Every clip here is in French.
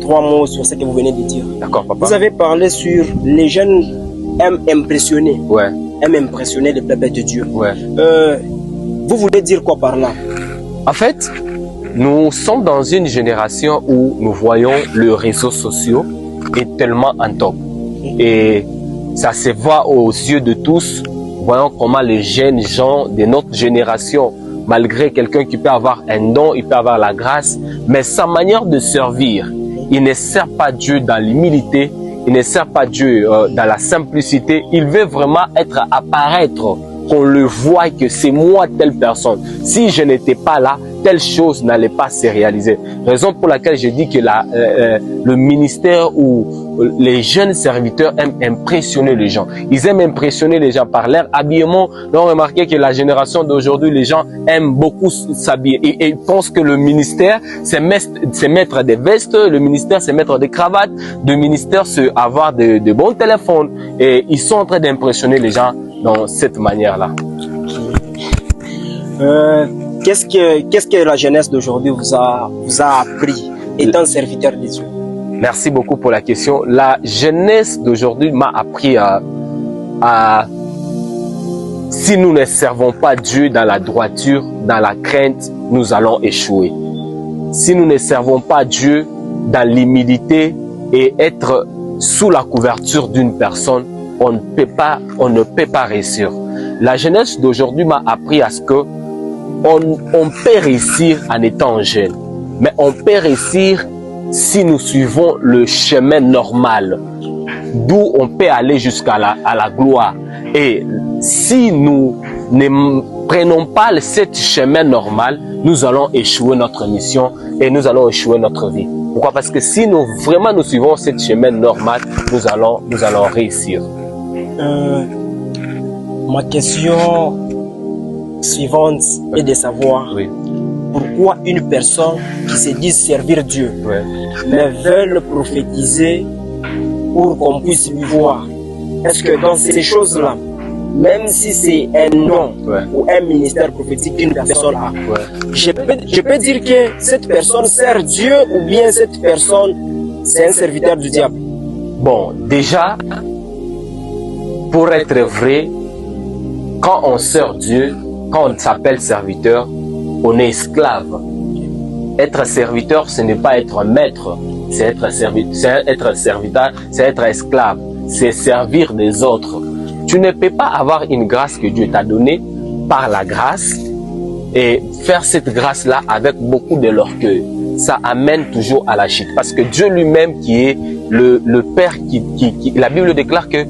3 mots sur ce que vous venez de dire. D'accord, papa. Vous avez parlé sur les jeunes aiment impressionner. Ouais. Aiment impressionner le peuple de Dieu. Ouais. Vous voulez dire quoi par là? En fait, nous sommes dans une génération où nous voyons les réseaux sociaux est tellement en top. Et ça se voit aux yeux de tous. Voyons comment les jeunes gens de notre génération, malgré quelqu'un qui peut avoir un don, il peut avoir la grâce, mais sa manière de servir, il ne sert pas Dieu dans l'humilité, il ne sert pas Dieu dans la simplicité, il veut vraiment apparaître, qu'on le voit que c'est moi telle personne. Si je n'étais pas là, telle chose n'allait pas se réaliser. Raison pour laquelle je dis que le ministère ou les jeunes serviteurs aiment impressionner les gens. Ils aiment impressionner les gens par leur habillement. Nous avons remarqué que la génération d'aujourd'hui, les gens aiment beaucoup s'habiller. Et ils pensent que le ministère, c'est mettre des vestes, le ministère, c'est mettre des cravates, le ministère, c'est avoir de bons téléphones. Et ils sont en train d'impressionner les gens dans cette manière-là. Qu'est-ce que la jeunesse d'aujourd'hui vous a appris étant serviteur de Dieu? Merci beaucoup pour la question. La jeunesse d'aujourd'hui m'a appris si nous ne servons pas Dieu dans la droiture, dans la crainte, nous allons échouer. Si nous ne servons pas Dieu dans l'humilité et être sous la couverture d'une personne, on ne peut pas réussir. La jeunesse d'aujourd'hui m'a appris à ce que on peut réussir en étant jeune, mais on peut réussir si nous suivons le chemin normal, d'où on peut aller jusqu'à la gloire. Et si nous ne prenons pas ce chemin normal, nous allons échouer notre mission et nous allons échouer notre vie. Pourquoi? Parce que si nous suivons ce chemin normal, nous allons réussir. Ma question suivante est de savoir pourquoi une personne qui se dit servir Dieu mais veut prophétiser pour qu'on puisse lui voir. Est-ce que dans ces choses-là, même si c'est un nom ou un ministère prophétique qu'une personne a, je peux dire que cette personne sert Dieu ou bien cette personne c'est un serviteur du diable? Bon, déjà, pour être vrai, quand on sert Dieu, quand on s'appelle serviteur, on est esclave. Être serviteur, ce n'est pas être maître, c'est être serviteur, c'est être esclave, c'est servir des autres. Tu ne peux pas avoir une grâce que Dieu t'a donnée par la grâce et faire cette grâce-là avec beaucoup de l'orgueil. Ça amène toujours à la chute. Parce que Dieu lui-même qui est le Père, la Bible déclare que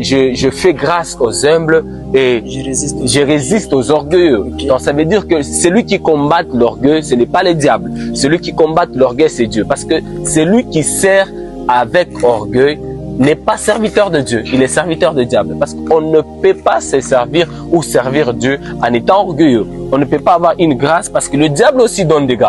je fais grâce aux humbles et je résiste aux orgueilleux. Donc ça veut dire que celui qui combat l'orgueil, ce n'est pas le diable. Celui qui combat l'orgueil, c'est Dieu. Parce que celui qui sert avec orgueil n'est pas serviteur de Dieu, il est serviteur du diable. Parce qu'on ne peut pas se servir ou servir Dieu en étant orgueilleux. On ne peut pas avoir une grâce parce que le diable aussi donne des grâces.